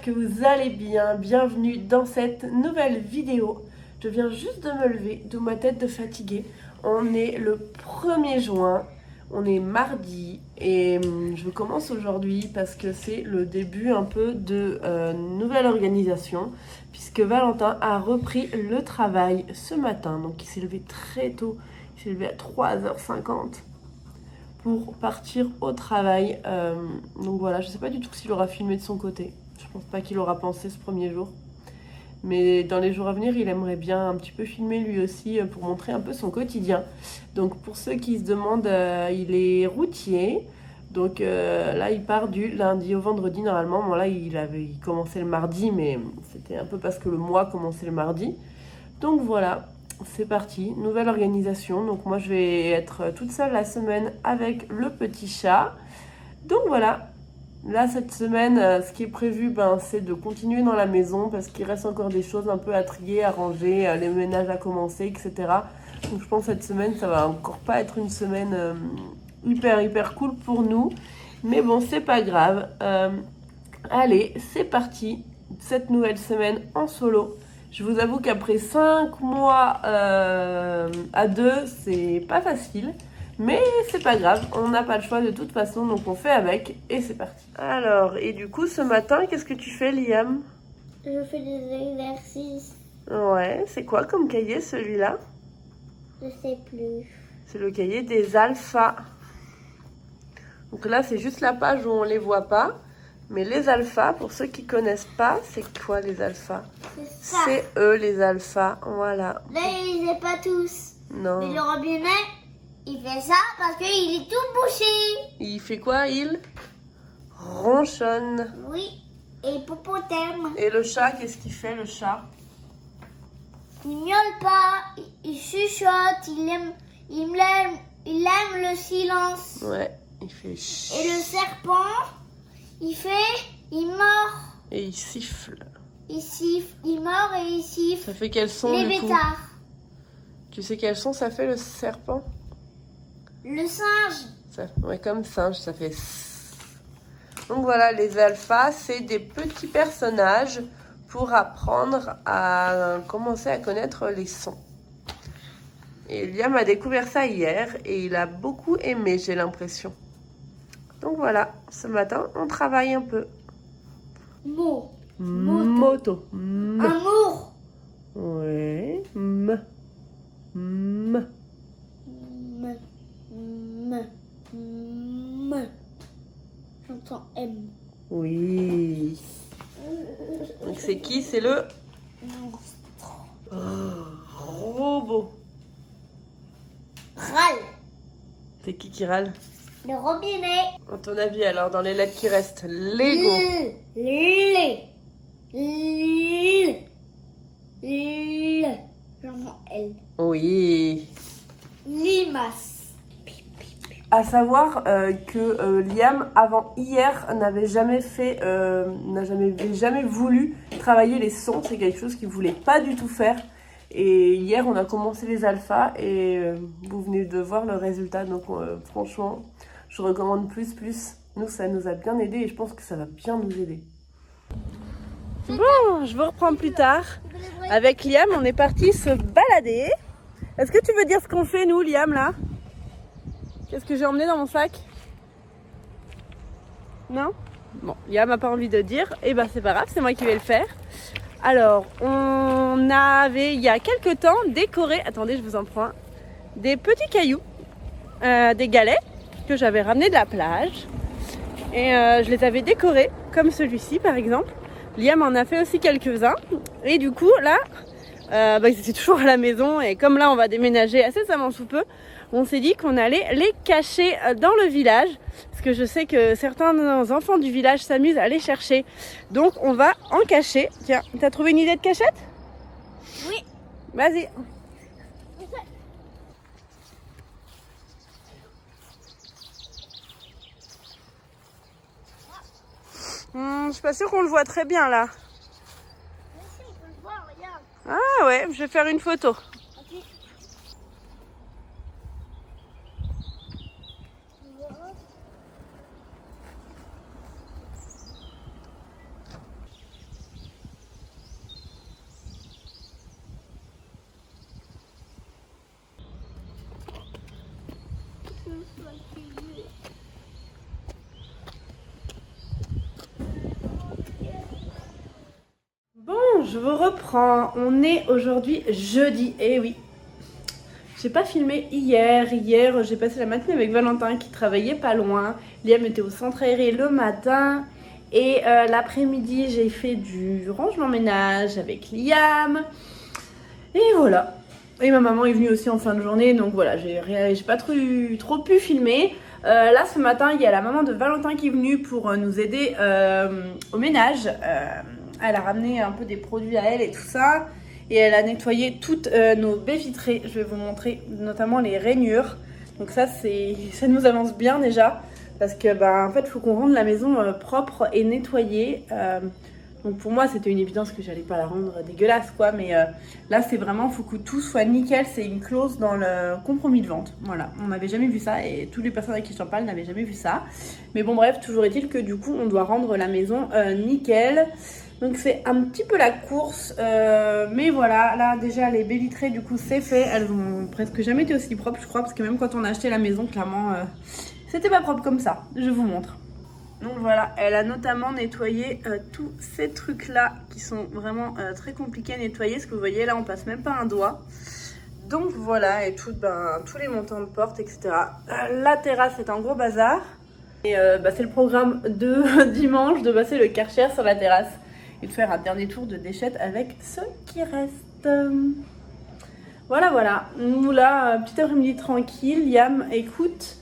que vous allez bien. Bienvenue dans cette nouvelle vidéo. Je viens juste de me lever de ma tête de fatiguée. On est le 1er juin, on est mardi et je commence aujourd'hui parce que c'est le début un peu de nouvelle organisation puisque Valentin a repris le travail ce matin. Donc il s'est levé très tôt, il s'est levé à 3h50 pour partir au travail. Donc voilà, je sais pas du tout s'il aura filmé de son côté. Je pense pas qu'il aura pensé ce premier jour. Mais dans les jours à venir, il aimerait bien un petit peu filmer lui aussi pour montrer un peu son quotidien. Donc pour ceux qui se demandent, il est routier. Donc là, il part du lundi au vendredi normalement. Bon là, il commençait le mardi, mais c'était un peu parce que le mois commençait le mardi. Donc voilà, c'est parti, nouvelle organisation. Donc moi, je vais être toute seule la semaine avec le petit chat. Donc voilà. Là, cette semaine, ce qui est prévu, c'est de continuer dans la maison parce qu'il reste encore des choses un peu à trier, à ranger, les ménages à commencer, etc. Donc je pense que cette semaine, ça va encore pas être une semaine hyper cool pour nous. Mais bon, c'est pas grave. Allez, c'est parti. Cette nouvelle semaine en solo. Je vous avoue qu'après 5 mois à deux, c'est pas facile. Mais c'est pas grave, on n'a pas le choix de toute façon, donc on fait avec et c'est parti. Alors, et du coup, ce matin, qu'est-ce que tu fais, Liam? Je fais des exercices. Ouais, c'est quoi comme cahier celui-là? Je sais plus. C'est le cahier des alphas. Donc là, c'est juste la page où on les voit pas. Mais les alphas, pour ceux qui connaissent pas, c'est quoi les alphas? C'est ça. C'est eux les alphas, voilà. Là, il les a pas tous. Non. Mais le robinet, il fait ça parce qu'il est tout bouché. Il fait quoi, il ronchonne. Oui. Et hippopotame. Et le chat, qu'est-ce qu'il fait, le chat? Il miaule pas, il chuchote, il aime le silence. Ouais, il fait chut. Et le serpent, il mord. Et il siffle. Il siffle, il mord et il siffle. Ça fait quel son Les du coup? bêtards. Tu sais quel son ça fait le serpent? Le singe. Ouais, comme singe, ça fait. Donc voilà, les alphas, c'est des petits personnages pour apprendre à commencer à connaître les sons. Et Liam a découvert ça hier et il a beaucoup aimé, j'ai l'impression. Donc voilà, ce matin, on travaille un peu. Mot. Moto. Amour. Ouais. J'entends M. Oui. Donc c'est qui? C'est le robot. Râle. C'est qui râle? Le robinet. À ton avis alors, dans les lettres qui restent, Lego. J'entends L. Oui. Limace. À savoir que Liam, avant hier, n'avait jamais voulu travailler les sons. C'est quelque chose qu'il voulait pas du tout faire. Et hier, on a commencé les alphas et vous venez de voir le résultat. Donc franchement, je recommande plus. Nous, ça nous a bien aidé et je pense que ça va bien nous aider. Bon, je vous reprends plus tard. Avec Liam, on est parti se balader. Est-ce que tu veux dire ce qu'on fait, nous, Liam, là? Qu'est-ce que j'ai emmené dans mon sac? Non? Bon, Liam n'a pas envie de dire. Et c'est pas grave, c'est moi qui vais le faire. Alors, on avait, il y a quelques temps, décoré, attendez, je vous en prends un, des petits cailloux, des galets que j'avais ramenés de la plage. Et je les avais décorés, comme celui-ci par exemple. Liam en a fait aussi quelques-uns. Et du coup, là, ils étaient toujours à la maison. Et comme là, on va déménager incessamment sous peu, on s'est dit qu'on allait les cacher dans le village. Parce que je sais que certains enfants du village s'amusent à les chercher. Donc, on va en cacher. Tiens, t'as trouvé une idée de cachette? Oui. Vas-y. Je suis pas sûre qu'on le voit très bien là. Mais si, on peut le voir, regarde. Ah ouais, je vais faire une photo. Ok. je vous reprends. On est aujourd'hui jeudi. Eh oui. J'ai pas filmé hier. Hier, j'ai passé la matinée avec Valentin qui travaillait pas loin. Liam était au centre aéré le matin. Et l'après-midi, j'ai fait du rangement ménage avec Liam. Et voilà. Et ma maman est venue aussi en fin de journée. Donc voilà, j'ai pas trop pu filmer. Là, ce matin, il y a la maman de Valentin qui est venue pour nous aider au ménage. Elle a ramené un peu des produits à elle et tout ça. Et elle a nettoyé toutes nos baies vitrées. Je vais vous montrer notamment les rainures. Donc ça nous avance bien déjà. Parce que en fait, il faut qu'on rende la maison propre et nettoyée. Donc pour moi, c'était une évidence que j'allais pas la rendre dégueulasse, quoi. Mais là, c'est vraiment, faut que tout soit nickel. C'est une clause dans le compromis de vente. Voilà, on n'avait jamais vu ça et toutes les personnes avec qui j'en parle n'avaient jamais vu ça. Mais bon, bref, toujours est-il que du coup, on doit rendre la maison nickel. Donc c'est un petit peu la course, mais voilà, là déjà les baies vitrées du coup c'est fait. Elles ont presque jamais été aussi propres, je crois, parce que même quand on a acheté la maison, clairement, c'était pas propre comme ça. Je vous montre. Donc voilà, elle a notamment nettoyé tous ces trucs là qui sont vraiment très compliqués à nettoyer. Parce que vous voyez là, on passe même pas un doigt. Donc voilà, et tous les montants de porte, etc. La terrasse est un gros bazar. Et c'est le programme de dimanche de passer le Karcher sur la terrasse et de faire un dernier tour de déchette avec ce qui reste. Voilà. Nous là, petit après-midi tranquille, Liam écoute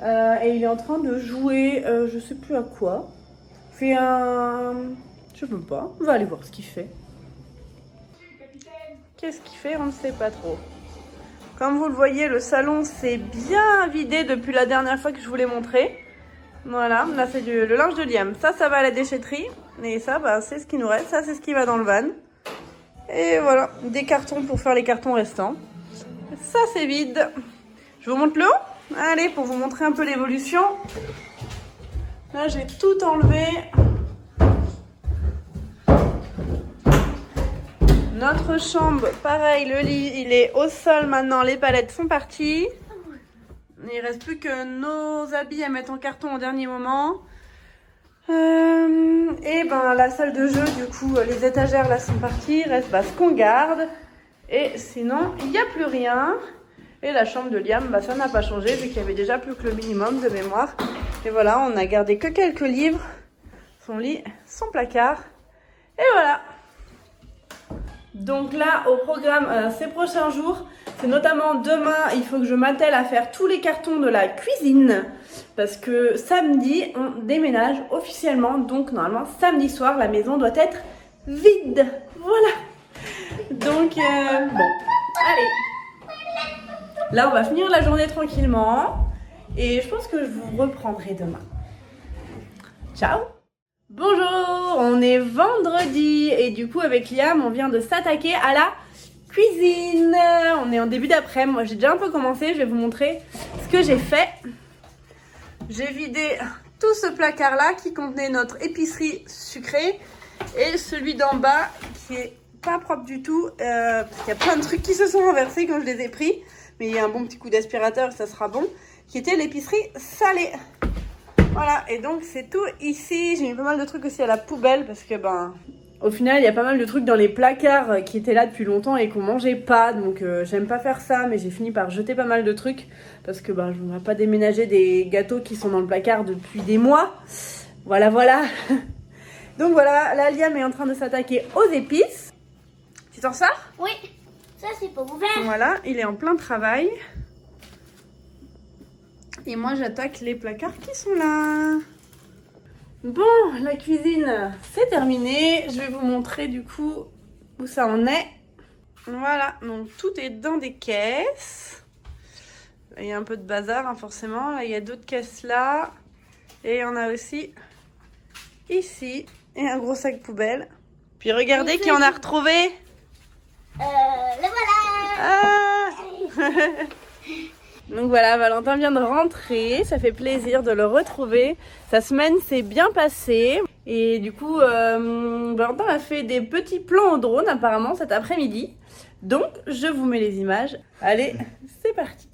et il est en train de jouer, je sais plus à quoi. Je sais même pas, on va aller voir ce qu'il fait. Qu'est-ce qu'il fait? On ne sait pas trop. Comme vous le voyez, le salon s'est bien vidé depuis la dernière fois que je vous l'ai montré. Voilà, là c'est le linge de Liam. Ça va à la déchetterie. Et ça, c'est ce qui nous reste. Ça, c'est ce qui va dans le van. Et voilà, des cartons pour faire les cartons restants. Ça, c'est vide. Je vous montre le haut. Allez, pour vous montrer un peu l'évolution. Là, j'ai tout enlevé. Notre chambre, pareil, le lit, il est au sol maintenant. Les palettes sont parties. Il ne reste plus que nos habits à mettre en carton au dernier moment. Et la salle de jeu, du coup, les étagères là sont parties. Il reste ce qu'on garde. Et sinon, il n'y a plus rien. Et la chambre de Liam, ça n'a pas changé vu qu'il y avait déjà plus que le minimum de mémoire. Et voilà, on a gardé que quelques livres. Son lit, son placard. Et voilà. Donc là, au programme ces prochains jours, c'est notamment demain, il faut que je m'attelle à faire tous les cartons de la cuisine. Parce que samedi, on déménage officiellement. Donc normalement, samedi soir, la maison doit être vide. Voilà. Donc, bon, allez. Là, on va finir la journée tranquillement. Et je pense que je vous reprendrai demain. Ciao. Bonjour, on est vendredi et du coup avec Liam on vient de s'attaquer à la cuisine. On est en début d'après-midi, moi j'ai déjà un peu commencé, je vais vous montrer ce que j'ai fait. J'ai vidé tout ce placard là qui contenait notre épicerie sucrée et celui d'en bas qui est pas propre du tout parce qu'il y a plein de trucs qui se sont renversés quand je les ai pris, mais il y a un bon petit coup d'aspirateur et ça sera bon, qui était l'épicerie salée. Voilà, et donc c'est tout ici. J'ai mis pas mal de trucs aussi à la poubelle parce que au final il y a pas mal de trucs dans les placards qui étaient là depuis longtemps et qu'on mangeait pas. Donc j'aime pas faire ça, mais j'ai fini par jeter pas mal de trucs parce que je ne vais pas déménager des gâteaux qui sont dans le placard depuis des mois. Voilà. Donc voilà, là Liam est en train de s'attaquer aux épices. Tu t'en sors? Oui, ça c'est pour vous faire. Voilà, il est en plein travail. Et moi, j'attaque les placards qui sont là. Bon, la cuisine, c'est terminé. Je vais vous montrer du coup où ça en est. Voilà, donc tout est dans des caisses. Il y a un peu de bazar, forcément. Là, il y a d'autres caisses là. Et on a aussi ici. Et un gros sac poubelle. Puis regardez qui en a retrouvé. Le voilà. Ah. Donc voilà, Valentin vient de rentrer, ça fait plaisir de le retrouver. Sa semaine s'est bien passée et du coup, Valentin a fait des petits plans au drone apparemment cet après-midi. Donc, je vous mets les images. Allez, c'est parti.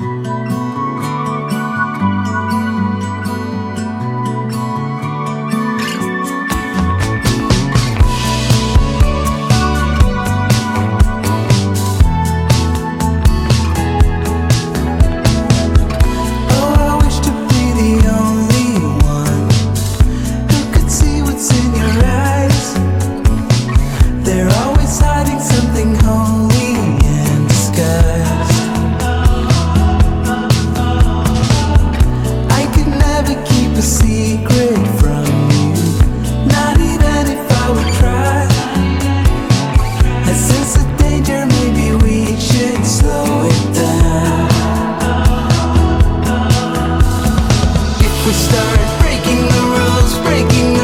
start breaking the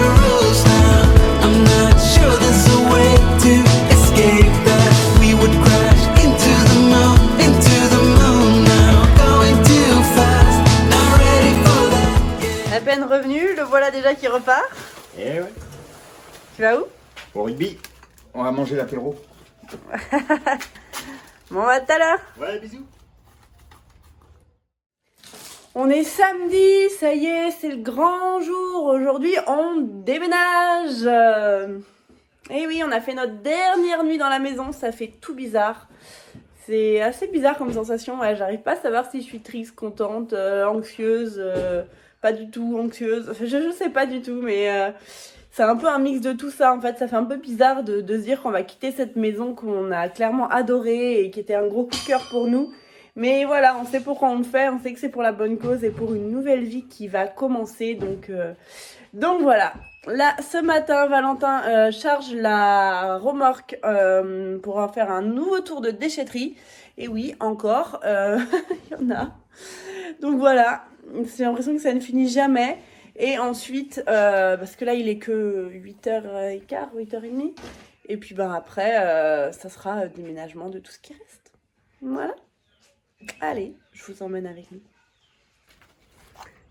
rules now. I'm not sure there's a way to escape that. We would crash into the moon now. Going too fast, not ready for that. À peine revenu, le voilà déjà qui repart. Eh ouais. Tu vas où? Au rugby, on va manger l'apéro. Bon, à tout à l'heure. Ouais, bisous. On est samedi, ça y est, c'est le grand jour. Aujourd'hui, on déménage. Et oui, on a fait notre dernière nuit dans la maison. Ça fait tout bizarre. C'est assez bizarre comme sensation. Ouais, j'arrive pas à savoir si je suis triste, contente, anxieuse, pas du tout anxieuse. Enfin, je sais pas du tout, mais c'est un peu un mix de tout ça. En fait, ça fait un peu bizarre de se dire qu'on va quitter cette maison qu'on a clairement adorée et qui était un gros coup de cœur pour nous. Mais voilà, on sait pourquoi on le fait, on sait que c'est pour la bonne cause et pour une nouvelle vie qui va commencer. Donc voilà. Là, ce matin, Valentin charge la remorque pour en faire un nouveau tour de déchetterie. Et oui, encore, il y en a. Donc voilà, j'ai l'impression que ça ne finit jamais. Et ensuite, parce que là, il est que 8h15, 8h30. Et puis après, ça sera déménagement de tout ce qui reste. Voilà. Allez, je vous emmène avec nous.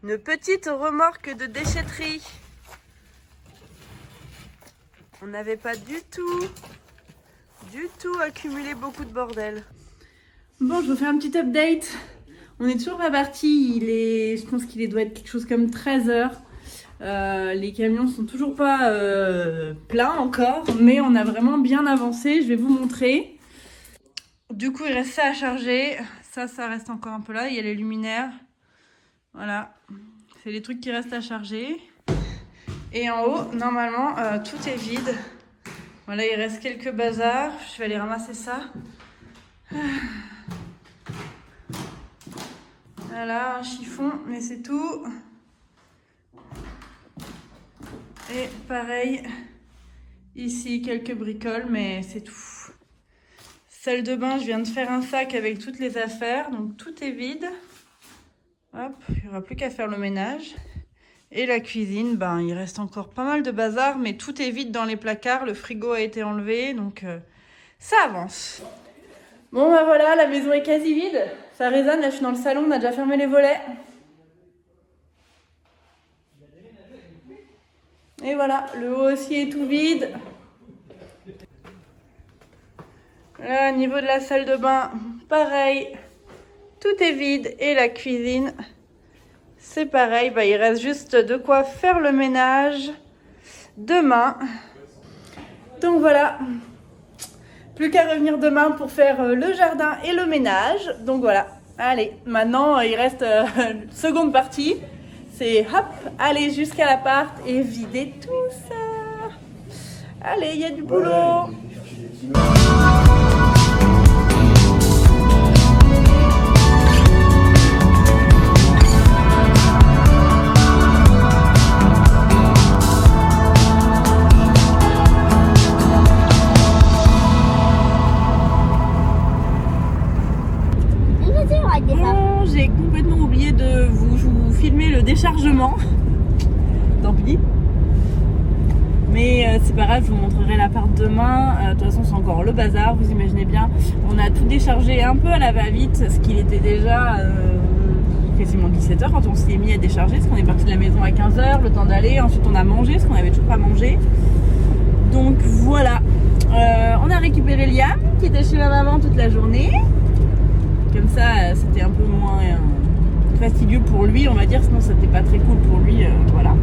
Une petite remorque de déchetterie. On n'avait pas du tout accumulé beaucoup de bordel. Bon, je vous fais un petit update. On est toujours pas parti. Je pense qu'il doit être quelque chose comme 13h. Les camions sont toujours pas pleins encore, mais on a vraiment bien avancé. Je vais vous montrer. Du coup, il reste ça à charger. Ça reste encore un peu là. Il y a les luminaires. Voilà. C'est les trucs qui restent à charger. Et en haut, normalement, tout est vide. Voilà, il reste quelques bazars. Je vais aller ramasser ça. Voilà, un chiffon, mais c'est tout. Et pareil, ici, quelques bricoles, mais c'est tout. Salle de bain, je viens de faire un sac avec toutes les affaires, donc tout est vide. Hop, il n'y aura plus qu'à faire le ménage. Et la cuisine, ben, il reste encore pas mal de bazar, mais tout est vide dans les placards. Le frigo a été enlevé, donc ça avance. Bon, ben voilà, la maison est quasi vide. Ça résonne, là je suis dans le salon, on a déjà fermé les volets. Et voilà, le haut aussi est tout vide. Là, au niveau de la salle de bain, pareil, tout est vide. Et la cuisine, c'est pareil, bah, il reste juste de quoi faire le ménage demain. Donc voilà, plus qu'à revenir demain pour faire le jardin et le ménage. Donc voilà, allez, maintenant il reste seconde partie. C'est hop, aller jusqu'à l'appart et vider tout ça. Allez, il y a du boulot. Bon, j'ai complètement oublié de vous filmer le déchargement. Tant pis. Mais c'est pas grave, je vous montrerai l'appart demain. De toute façon, c'est encore le bazar, vous imaginez bien. On a tout déchargé un peu à la va-vite, ce qu'il était déjà quasiment 17h quand on s'y est mis à décharger. Parce qu'on est parti de la maison à 15h, le temps d'aller. Ensuite, on a mangé, parce qu'on avait toujours pas mangé. Donc voilà. On a récupéré Liam, qui était chez ma maman toute la journée. Comme ça, c'était un peu moins fastidieux pour lui, on va dire. Sinon, c'était pas très cool pour lui. Voilà.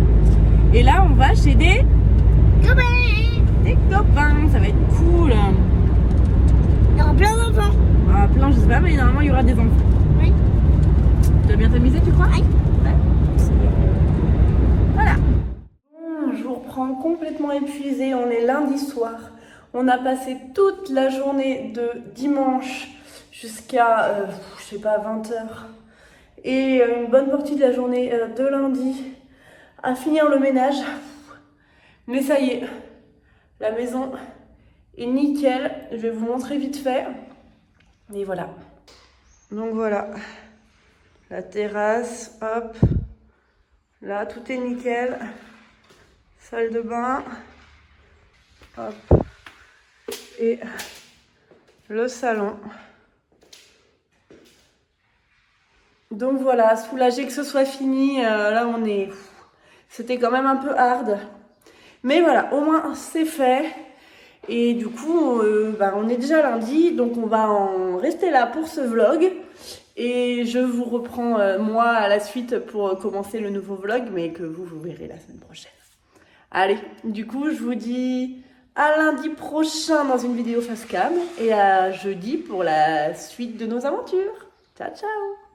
Et là, on va chez des copains. Ça va être cool. Il y aura plein d'enfants. Ah, plein, je sais pas, mais normalement, il y aura des enfants. Oui. Tu vas bien t'amuser, tu crois? Oui. Ouais. Voilà. Bon, je vous reprends complètement épuisée. On est lundi soir. On a passé toute la journée de dimanche jusqu'à, je sais pas, 20h. Et une bonne partie de la journée de lundi à finir le ménage. Mais ça y est, la maison est nickel. Je vais vous montrer vite fait. Et voilà. Donc voilà, la terrasse, hop, Là, tout est nickel. Salle de bain. Hop. Et le salon. Donc voilà, soulagée que ce soit fini. Là, on est... C'était quand même un peu hard. Mais voilà, au moins, c'est fait. Et du coup, on est déjà lundi. Donc, on va en rester là pour ce vlog. Et je vous reprends, moi, à la suite pour commencer le nouveau vlog. Mais que vous verrez la semaine prochaine. Allez, du coup, je vous dis à lundi prochain dans une vidéo face cam. Et à jeudi pour la suite de nos aventures. Ciao, ciao!